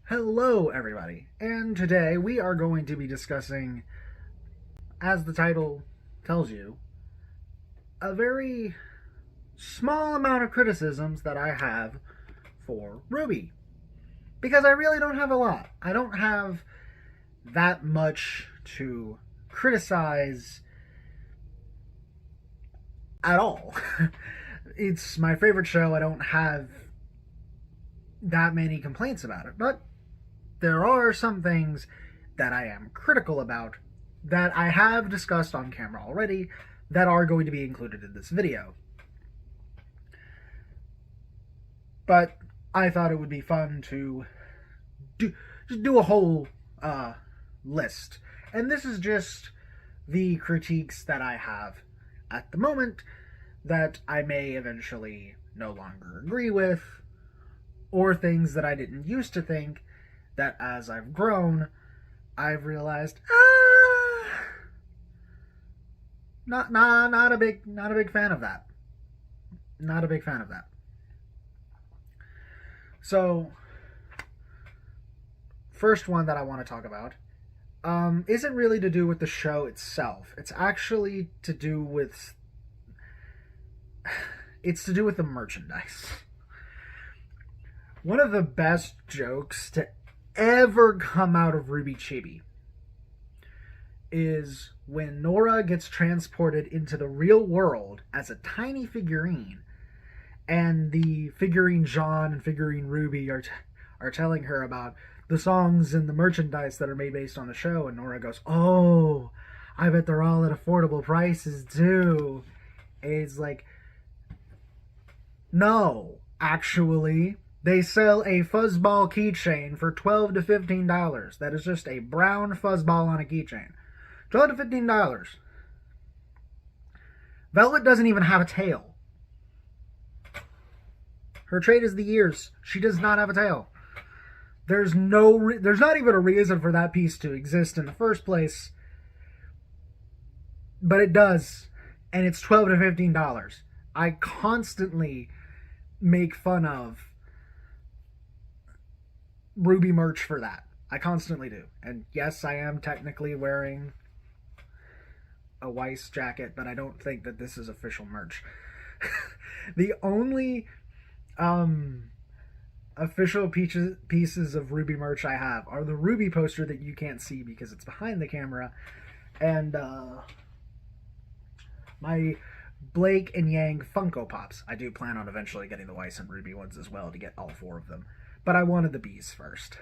Hello, everybody, and today we are going to be discussing, as the title tells you, a very small amount of criticisms that I have for RWBY. Because I really don't have a lot. I don't have that much to criticize at all. It's my favorite show. I don't have that many complaints about it, but there are some things that I am critical about that I have discussed on camera already that are going to be included in this video. But I thought it would be fun to do a whole list. And this is just the critiques that I have at the moment that I may eventually no longer agree with, or things that I didn't used to think that as I've grown, I've realized, not a big fan of that. Not a big fan of that. So, first one that I want to talk about isn't really to do with the show itself. It's actually to do with the merchandise. One of the best jokes to ever come out of RWBY Chibi is when Nora gets transported into the real world as a tiny figurine, and the figurine Jaune and figurine RWBY are telling her about the songs and the merchandise that are made based on the show, and Nora goes, "Oh, I bet they're all at affordable prices too." And it's like, no, actually. They sell a fuzzball keychain for $12 to $15. That is just a brown fuzzball on a keychain. $12 to $15. Velvet doesn't even have a tail. Her trait is the ears. She does not have a tail. There's not even a reason for that piece to exist in the first place. But it does. And it's $12 to $15. I constantly make fun of RWBY merch for that. I constantly do. And yes, I am technically wearing a Weiss jacket, but I don't think that this is official merch. The only official pieces of RWBY merch I have are the RWBY poster that you can't see because it's behind the camera, and my Blake and Yang Funko Pops. I do plan on eventually getting the Weiss and RWBY ones as well to get all four of them. But I wanted the bees first.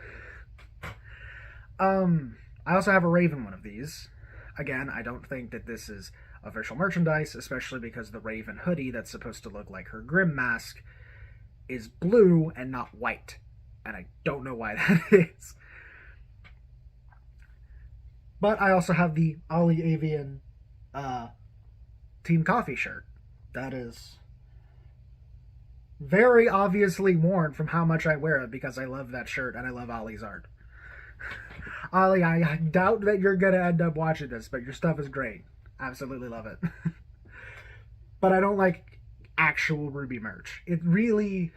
I also have a Raven one of these. Again, I don't think that this is official merchandise, especially because the Raven hoodie that's supposed to look like her Grim mask is blue and not white. And I don't know why that is. But I also have the Ollie Avian Team Coffee shirt. That is very obviously worn from how much I wear it, because I love that shirt and I love Ollie's art. Ollie, I doubt that you're going to end up watching this, but your stuff is great. Absolutely love it. But I don't like actual RWBY merch. It really...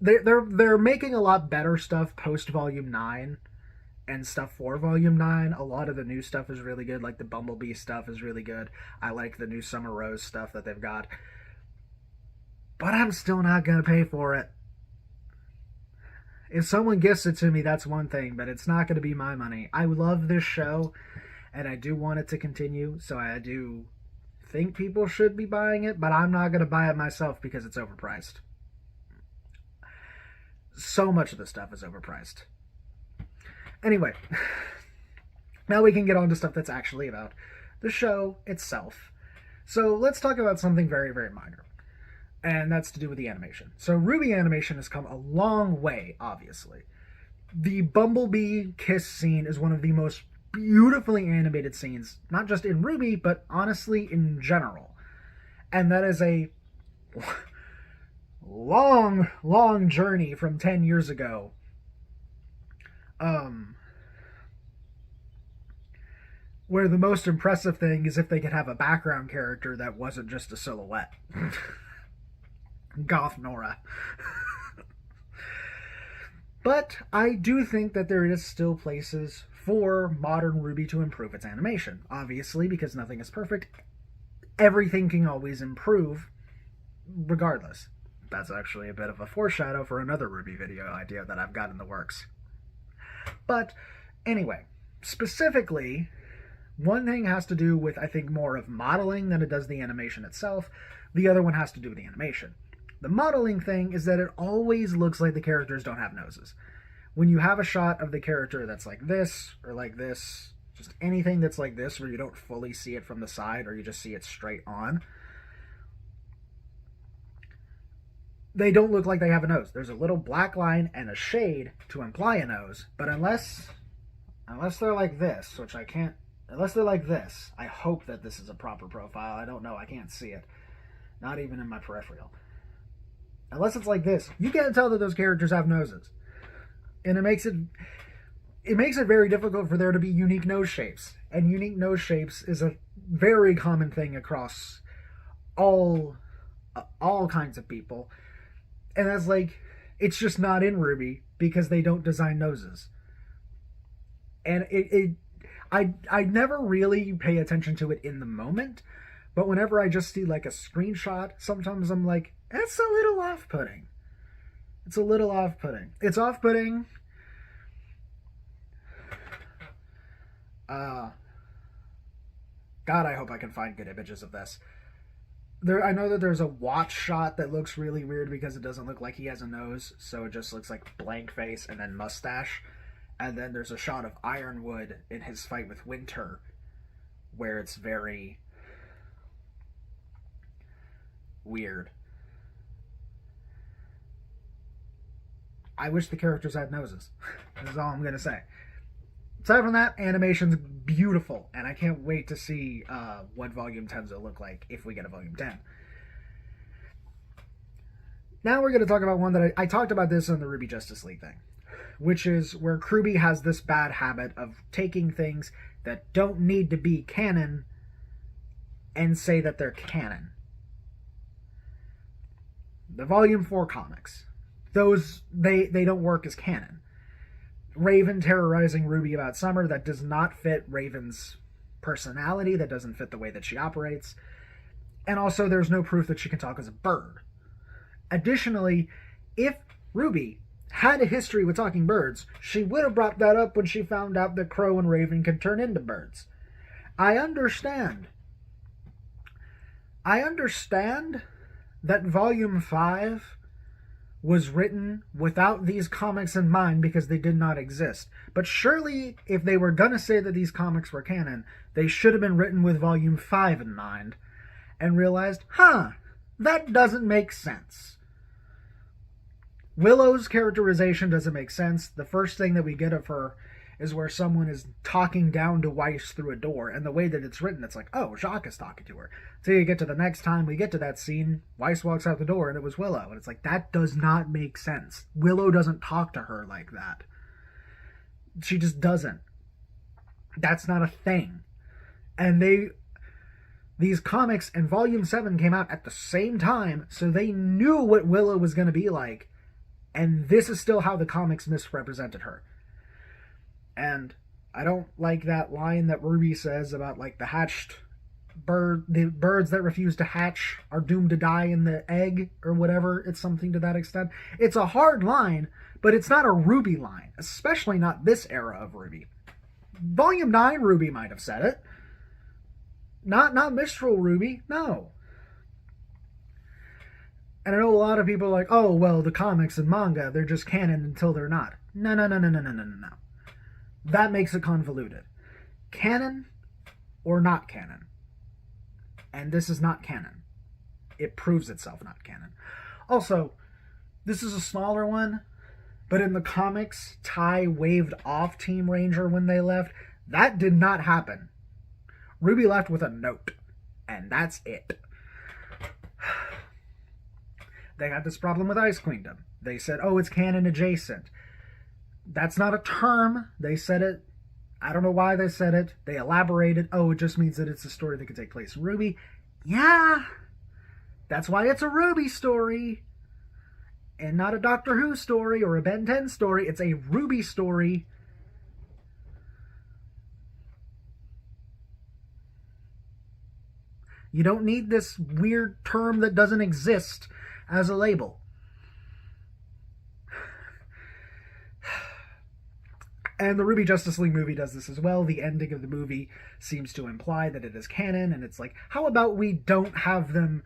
They're making a lot better stuff post Volume 9 and stuff for Volume 9. A lot of the new stuff is really good, like the Bmblb stuff is really good. I like the new Summer Rose stuff that they've got. But I'm still not going to pay for it. If someone gifts it to me, that's one thing, but it's not going to be my money. I love this show, and I do want it to continue, so I do think people should be buying it, but I'm not going to buy it myself because it's overpriced. So much of the stuff is overpriced. Anyway, now we can get on to stuff that's actually about the show itself. So let's talk about something very, very minor. And that's to do with the animation. So RWBY animation has come a long way, obviously. The Bumblebee kiss scene is one of the most beautifully animated scenes, not just in RWBY, but honestly in general. And that is a long journey from 10 years ago. Where the most impressive thing is if they could have a background character that wasn't just a silhouette. Goth Nora. But I do think that there is still places for modern RWBY to improve its animation. Obviously, because nothing is perfect, everything can always improve regardless. That's actually a bit of a foreshadow for another RWBY video idea that I've got in the works. But anyway, specifically, one thing has to do with, I think, more of modeling than it does the animation itself. The other one has to do with the animation. The modeling thing is that it always looks like the characters don't have noses. When you have a shot of the character that's like this, or like this, just anything that's like this, where you don't fully see it from the side, or you just see it straight on, they don't look like they have a nose. There's a little black line and a shade to imply a nose, but unless they're like this, which I can't, unless they're like this, I hope that this is a proper profile. I don't know, I can't see it. Not even in my peripheral. Unless it's like this, you can't tell that those characters have noses. And it makes it very difficult for there to be unique nose shapes. And unique nose shapes is a very common thing across all kinds of people. And that's like, it's just not in RWBY because they don't design noses. And I never really pay attention to it in the moment, but whenever I just see like a screenshot, sometimes I'm like, that's a little off-putting. It's a little off-putting. It's off-putting. God, I hope I can find good images of this. I know that there's a watch shot that looks really weird because it doesn't look like he has a nose, so it just looks like blank face and then mustache. And then there's a shot of Ironwood in his fight with Winter, where it's very weird. I wish the characters had noses. This is all I'm going to say. Aside from that, animation's beautiful, and I can't wait to see what Volume 10's will look like if we get a Volume 10. Now we're going to talk about one that I talked about this in the RWBY Justice League thing, which is where RWBY has this bad habit of taking things that don't need to be canon and say that they're canon. The Volume 4 comics, those, they don't work as canon. Raven terrorizing RWBY about Summer, that does not fit Raven's personality, that doesn't fit the way that she operates. And also there's no proof that she can talk as a bird. Additionally, if RWBY had a history with talking birds, she would have brought that up when she found out that Crow and Raven can turn into birds. I understand that Volume 5 was written without these comics in mind because they did not exist. But surely, if they were going to say that these comics were canon, they should have been written with Volume 5 in mind and realized, that doesn't make sense. Willow's characterization doesn't make sense. The first thing that we get of her is where someone is talking down to Weiss through a door, and the way that it's written, it's like, oh, Jacques is talking to her. So you get to the next time we get to that scene, Weiss walks out the door, and it was Willow. And it's like, that does not make sense. Willow doesn't talk to her like that. She just doesn't. That's not a thing. And these comics and Volume 7 came out at the same time, so they knew what Willow was going to be like, and this is still how the comics misrepresented her. And I don't like that line that RWBY says about like the birds that refuse to hatch are doomed to die in the egg or whatever. It's something to that extent. It's a hard line, but it's not a RWBY line, especially not this era of RWBY. Volume 9 RWBY might have said it. Not Mistral RWBY, no. And I know a lot of people are like, oh, well, the comics and manga, they're just canon until they're not. No. That makes it convoluted. Canon or not canon. And this is not canon. It proves itself not canon. Also, this is a smaller one, but in the comics, Ty waved off Team Ranger when they left. That did not happen. RWBY left with a note, and that's it. They had this problem with Ice Queendom. They said, oh, it's canon adjacent. That's not a term. They said it. I don't know why they said it. They elaborated. Oh, it just means that it's a story that could take place in RWBY. Yeah. That's why it's a RWBY story. And not a Doctor Who story or a Ben 10 story. It's a RWBY story. You don't need this weird term that doesn't exist as a label. And the RWBY Justice League movie does this as well. The ending of the movie seems to imply that it is canon, and it's like, how about we don't have them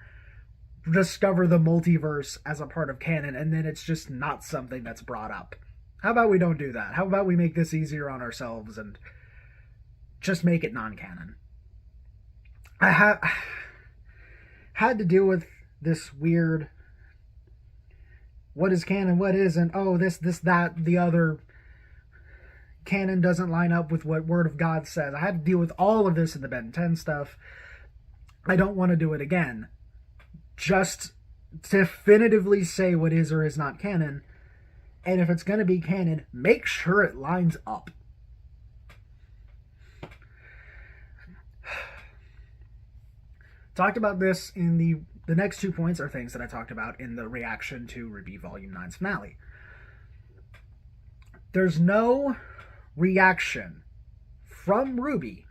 discover the multiverse as a part of canon, and then it's just not something that's brought up? How about we don't do that? How about we make this easier on ourselves and just make it non-canon? I had to deal with this weird, what is canon, what isn't, oh, this, that, the other, canon doesn't line up with what Word of God says. I had to deal with all of this in the Ben 10 stuff. I don't want to do it again. Just definitively say what is or is not canon, and if it's going to be canon, make sure it lines up. Talked about this in the next 2 points are things that I talked about in the reaction to RWBY Volume 9's finale. There's no reaction from RWBY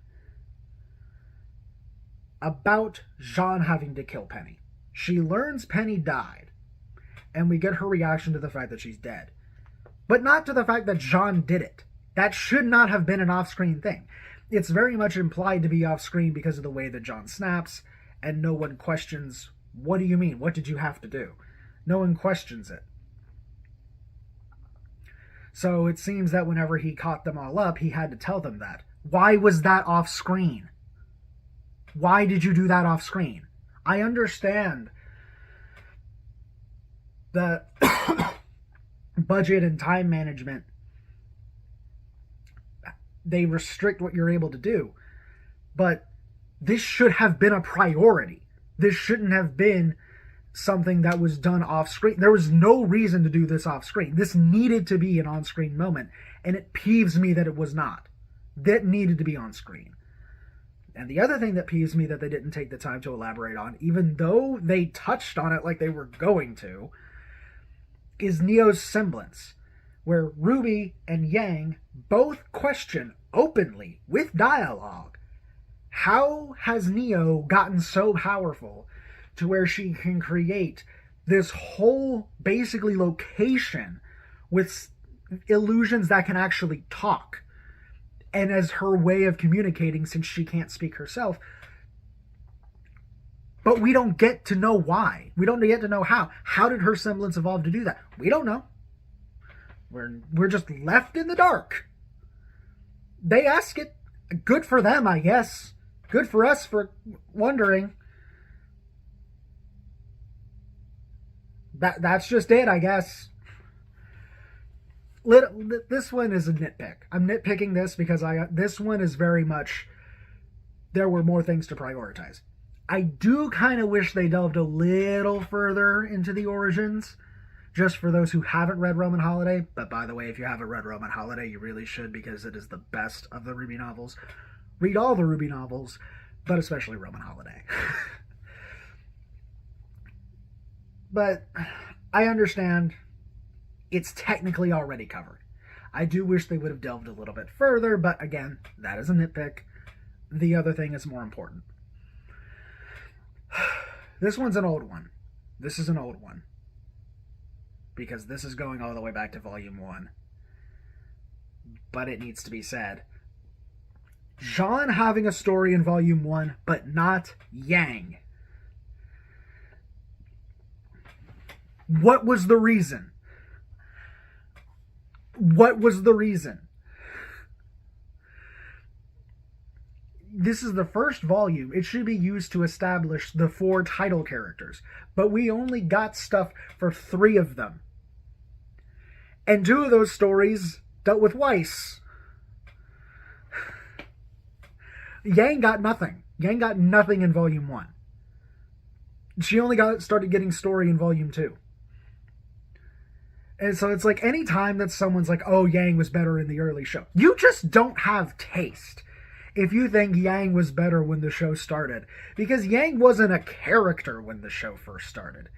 about Jaune having to kill Penny. She learns Penny died, and we get her reaction to the fact that she's dead. But not to the fact that Jaune did it. That should not have been an off-screen thing. It's very much implied to be off-screen because of the way that Jaune snaps, and no one questions, what do you mean? What did you have to do? No one questions it. So it seems that whenever he caught them all up, he had to tell them that. Why was that off-screen? Why did you do that off-screen? I understand the budget and time management. They restrict what you're able to do. But this should have been a priority. This shouldn't have been something that was done off-screen. There was no reason to do this off-screen. This needed to be an on-screen moment, and it peeves me that it was not. That needed to be on-screen. And the other thing that peeves me that they didn't take the time to elaborate on, even though they touched on it like they were going to, is Neo's semblance, where RWBY and Yang both question openly, with dialogue, how has Neo gotten so powerful to where she can create this whole, basically, location with illusions that can actually talk, and as her way of communicating since she can't speak herself. But we don't get to know why. We don't get to know how. How did her semblance evolve to do that? We don't know. We're just left in the dark. They ask it. Good for them, I guess. Good for us for wondering. That's just it, I guess. This one is a nitpick. I'm nitpicking this because this one is very much, there were more things to prioritize. I do kind of wish they delved a little further into the origins, just for those who haven't read Roman Holiday. But by the way, if you haven't read Roman Holiday, you really should, because it is the best of the RWBY novels. Read all the RWBY novels, but especially Roman Holiday. But I understand it's technically already covered. I do wish they would have delved a little bit further, but again, that is a nitpick. The other thing is more important. This one's an old one. This is an old one. Because this is going all the way back to Volume 1. But it needs to be said. Jaune having a story in Volume 1, but not Yang. What was the reason? What was the reason? This is the first volume. It should be used to establish the 4 title characters. But we only got stuff for 3 of them. And 2 of those stories dealt with Weiss. Yang got nothing. Yang got nothing in Volume 1. She only started getting story in Volume 2. And so it's like, any time that someone's like, oh, Yang was better in the early show, you just don't have taste if you think Yang was better when the show started. Because Yang wasn't a character when the show first started.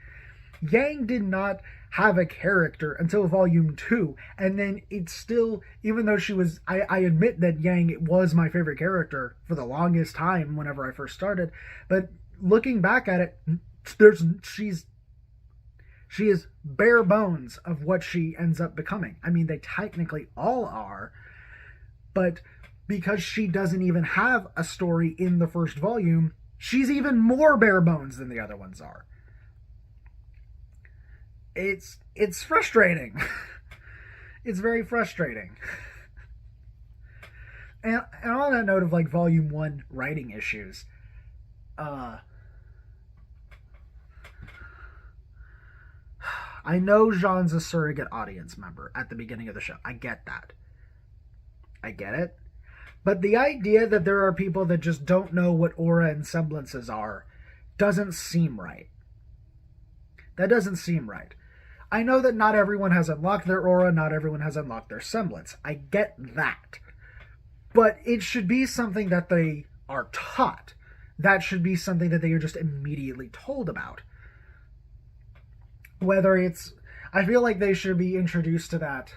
Yang did not have a character until volume 2, and then it's still, even though she was, I admit that Yang was my favorite character for the longest time whenever I first started, but looking back at it, she is bare bones of what she ends up becoming. I mean, they technically all are, but because she doesn't even have a story in the first volume, she's even more bare bones than the other ones are. It's frustrating. It's very frustrating. And on that note of like volume 1 writing issues, I know Jaune's a surrogate audience member at the beginning of the show. I get that. I get it. But the idea that there are people that just don't know what aura and semblances are doesn't seem right. That doesn't seem right. I know that not everyone has unlocked their aura, not everyone has unlocked their semblance. I get that. But it should be something that they are taught. That should be something that they are just immediately told about. Whether it's... I feel like they should be introduced to that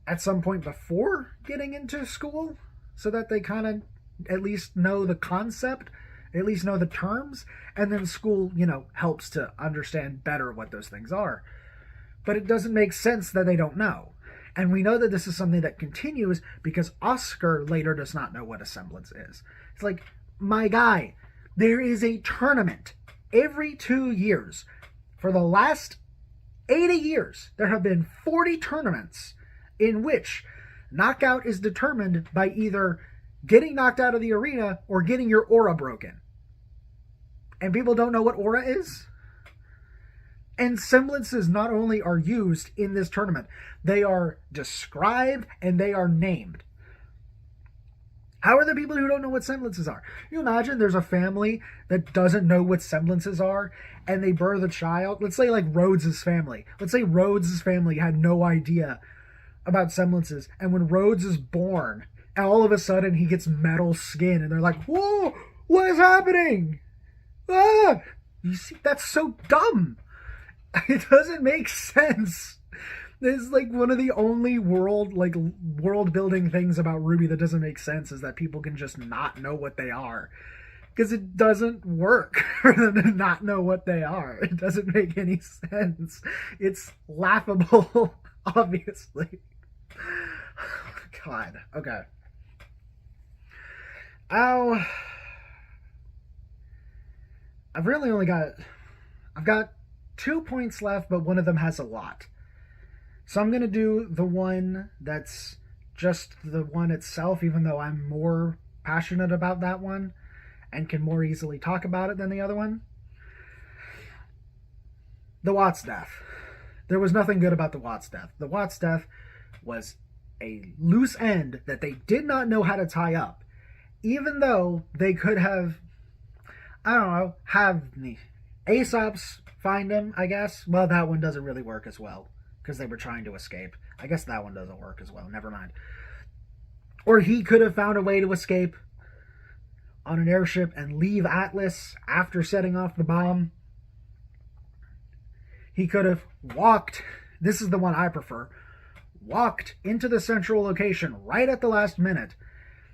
at some point before getting into school, so that they kind of at least know the concept, at least know the terms, and then school, helps to understand better what those things are. But it doesn't make sense that they don't know. And we know that this is something that continues because Oscar later does not know what a semblance is. It's like, my guy, there is a tournament every 2 years. For the last 80 years, there have been 40 tournaments in which knockout is determined by either getting knocked out of the arena or getting your aura broken. And people don't know what aura is? And semblances not only are used in this tournament, they are described and they are named. How are the people who don't know what semblances are? You imagine there's a family that doesn't know what semblances are and they birth a child. Let's say like Rhodes's family. Let's say Rhodes's family had no idea about semblances, and when Rhodes is born, all of a sudden he gets metal skin and they're like, whoa, what is happening? Ah! You see, that's so dumb. It doesn't make sense. This is like one of the only world building things about RWBY that doesn't make sense, is that people can just not know what they are. Because it doesn't work for them to not know what they are. It doesn't make any sense. It's laughable, obviously. God. Okay. I've really only got... I've got 2 points left, but one of them has a lot. So I'm going to do the one that's just the one itself, even though I'm more passionate about that one and can more easily talk about it than the other one. The Watts death. There was nothing good about the Watts death. The Watts death was a loose end that they did not know how to tie up. Even though they could have, I don't know, have the Aesop's find him, I guess. Well, that one doesn't really work as well, because they were trying to escape. I guess that one doesn't work as well. Never mind. Or he could have found a way to escape on an airship and leave Atlas after setting off the bomb. He could have walked, this is the one I prefer, walked into the central location right at the last minute.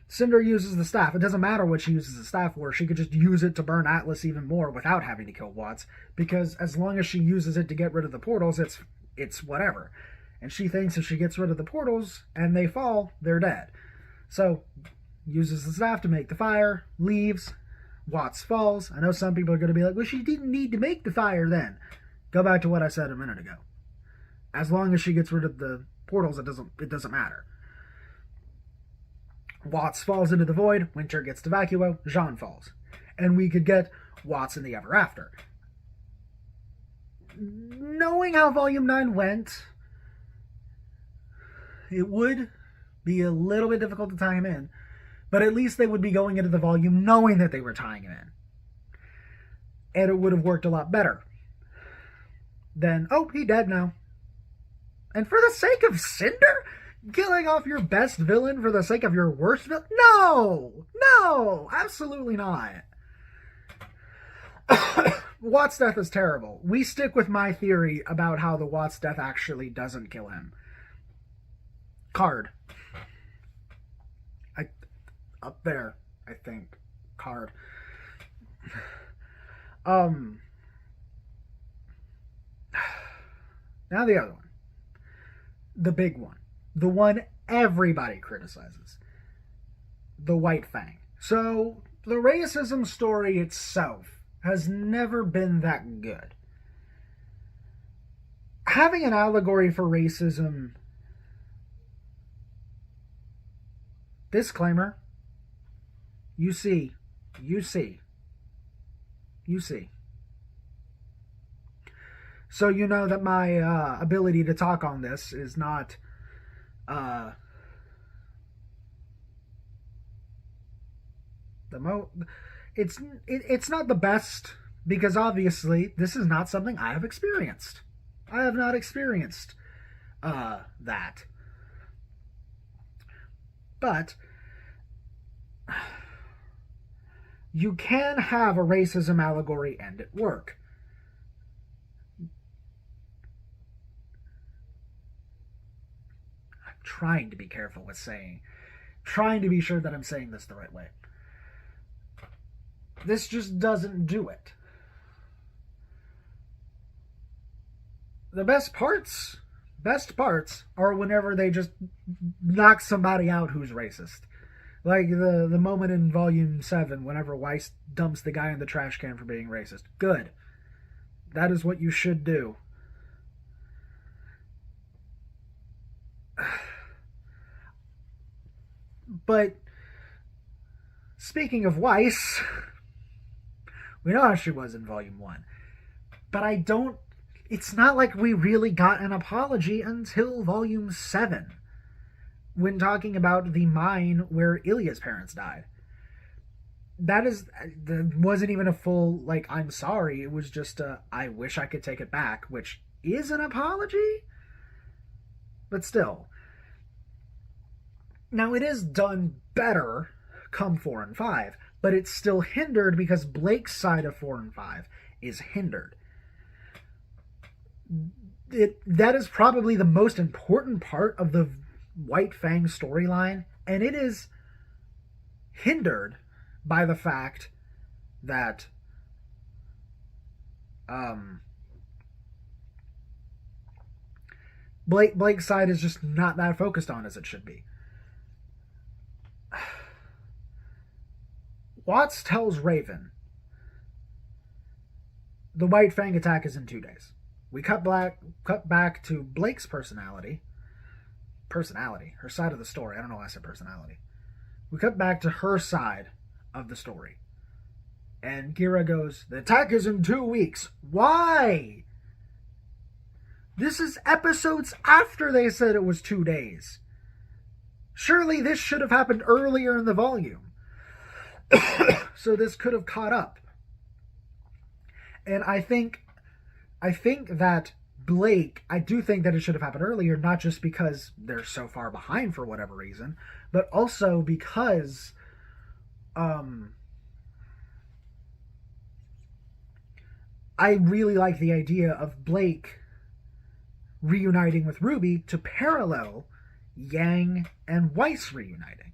Cinder uses the staff. It doesn't matter what she uses the staff for. She could just use it to burn Atlas even more without having to kill Watts, because as long as she uses it to get rid of the portals, it's whatever. And she thinks if she gets rid of the portals and they fall, they're dead. So, uses the staff to make the fire, leaves, Watts falls. I know some people are going to be like, well, she didn't need to make the fire then. Go back to what I said a minute ago. As long as she gets rid of the portals, it doesn't matter. Watts falls into the void, Winter gets to Vacuo, Jaune falls. And we could get Watts in the Ever After. Knowing how Volume 9 went, it would be a little bit difficult to tie him in, but at least they would be going into the volume knowing that they were tying him in. And it would have worked a lot better than, oh, he dead now. And for the sake of Cinder? Killing off your best villain for the sake of your worst villain? No! No! Absolutely not. Watt's death is terrible. We stick with my theory about how the Watt's death actually doesn't kill him. Card. Up there, I think. Card. Now the other one. The big one. The one everybody criticizes. The White Fang. So, the racism story itself has never been that good. Having an allegory for racism... Disclaimer. You see. So you know that my ability to talk on this is not it's not the best, because obviously this is not something I have experienced. I have not experienced that. But you can have a racism allegory and it work. I'm trying to be careful with saying, trying to be sure that I'm saying this the right way. This just doesn't do it. The best parts are whenever they just knock somebody out who's racist. Like the moment in Volume 7, whenever Weiss dumps the guy in the trash can for being racist. Good. That is what you should do. But, speaking of Weiss, we know how she was in Volume 1. But it's not like we really got an apology until Volume 7. When talking about the mine where Ilya's parents died. That wasn't even a full, like, I'm sorry. It was just I wish I could take it back, which is an apology? But still. Now, it is done better come 4 and 5, but it's still hindered because Blake's side of 4 and 5 is hindered. That is probably the most important part of the White Fang storyline, and it is hindered by the fact that Blake's side is just not that focused on as it should be. Watts tells Raven the White Fang attack is in 2 days. We cut back to Blake's personality, her side of the story. I don't know why I said personality. We cut back to her side of the story. And Gira goes, the attack is in 2 weeks. Why? This is episodes after they said it was 2 days. Surely this should have happened earlier in the volume. So this could have caught up. And I think that Blake, I do think that it should have happened earlier, not just because they're so far behind for whatever reason, but also because I really like the idea of Blake reuniting with Ruby to parallel Yang and Weiss reuniting.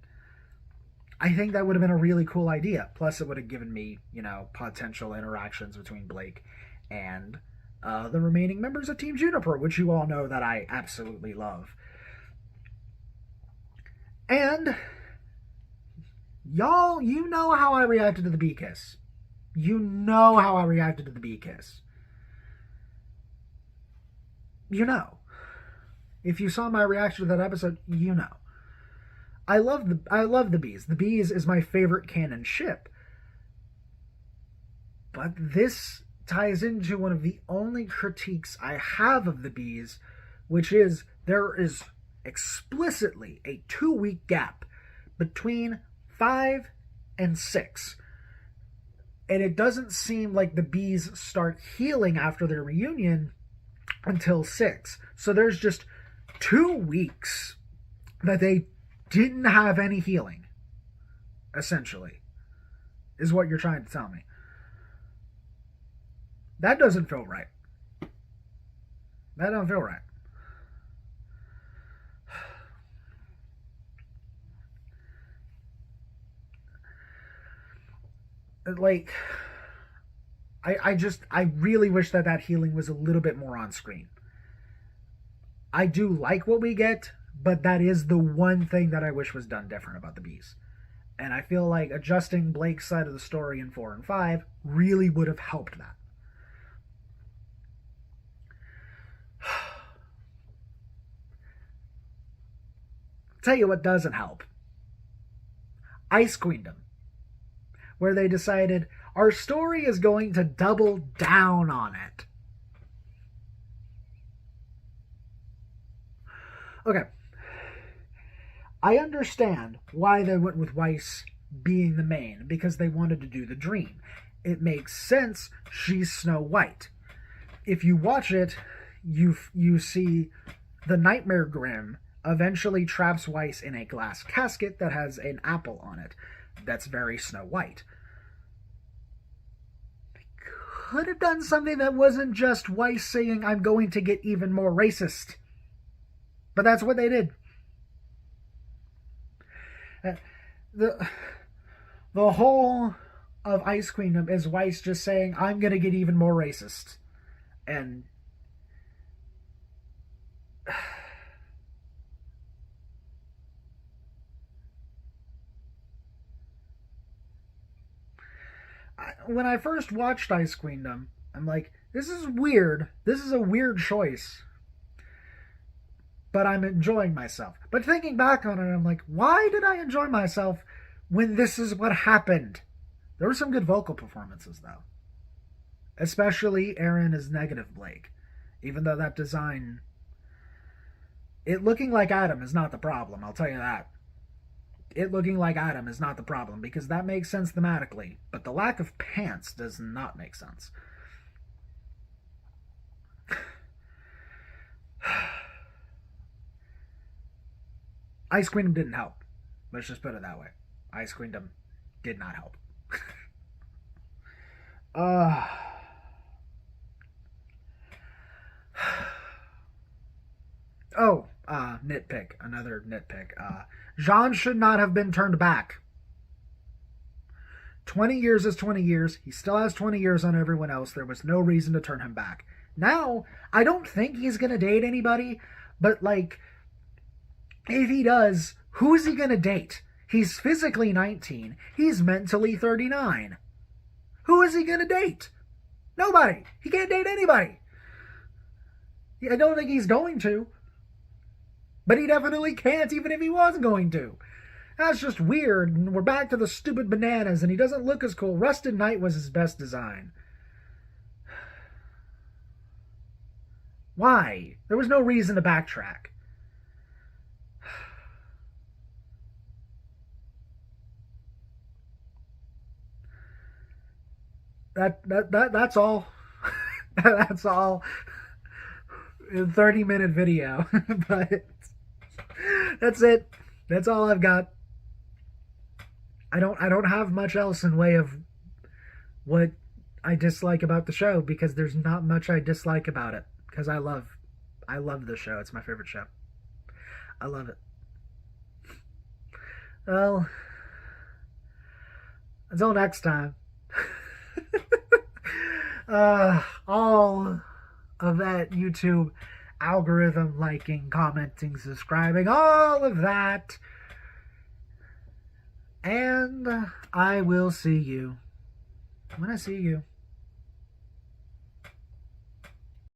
I think that would have been a really cool idea. Plus, it would have given me, potential interactions between Blake and the remaining members of Team Juniper, which you all know that I absolutely love. And y'all, you know how I reacted to the bee kiss. You know how I reacted to the bee kiss. You know. If you saw my reaction to that episode, you know. I love the bees. The bees is my favorite canon ship. But this ties into one of the only critiques I have of the bees, which is there is explicitly a 2-week gap between 5 and 6. And it doesn't seem like the bees start healing after their reunion until 6. So there's just 2 weeks that they didn't have any healing, essentially, is what you're trying to tell me. That doesn't feel right. That don't feel right. Like, I really wish that healing was a little bit more on screen. I do like what we get, but that is the one thing that I wish was done different about the bees. And I feel like adjusting Blake's side of the story in 4 and 5 really would have helped that. Tell you what doesn't help. Ice Queendom, where they decided our story is going to double down on it. Okay. I understand why they went with Weiss being the main, because they wanted to do the dream. It makes sense. She's Snow White. If you watch it, you see the Nightmare Grim eventually traps Weiss in a glass casket that has an apple on it. That's very Snow White. They could have done something that wasn't just Weiss saying, I'm going to get even more racist. But that's what they did. The whole of Ice Queendom is Weiss just saying, I'm going to get even more racist. And when I first watched Ice Queendom, I'm like, this is weird. This is a weird choice. But I'm enjoying myself. But thinking back on it, I'm like, why did I enjoy myself when this is what happened? There were some good vocal performances, though. Especially Aaron as Negative Blake. Even though that design... It looking like Adam is not the problem, I'll tell you that. It looking like Adam is not the problem, because that makes sense thematically. But the lack of pants does not make sense. Ice Queendom didn't help. Let's just put it that way. Ice Queendom did not help. Nitpick. Another nitpick. Jaune should not have been turned back. 20 years is 20 years. He still has 20 years on everyone else. There was no reason to turn him back. Now, I don't think he's going to date anybody, but like, if he does, who is he going to date? He's physically 19. He's mentally 39. Who is he going to date? Nobody. He can't date anybody. I don't think he's going to. But he definitely can't, even if he was going to. That's just weird. And we're back to the stupid bananas, and he doesn't look as cool. Rusted Knight was his best design. Why? There was no reason to backtrack. That's all. That's all. In 30-minute video. But that's it. That's all I've got. I don't have much else in way of what I dislike about the show, because there's not much I dislike about it. Because I love the show. It's my favorite show. I love it. Well, until next time. All of that YouTube algorithm, liking, commenting, subscribing, all of that. And I will see you when I see you.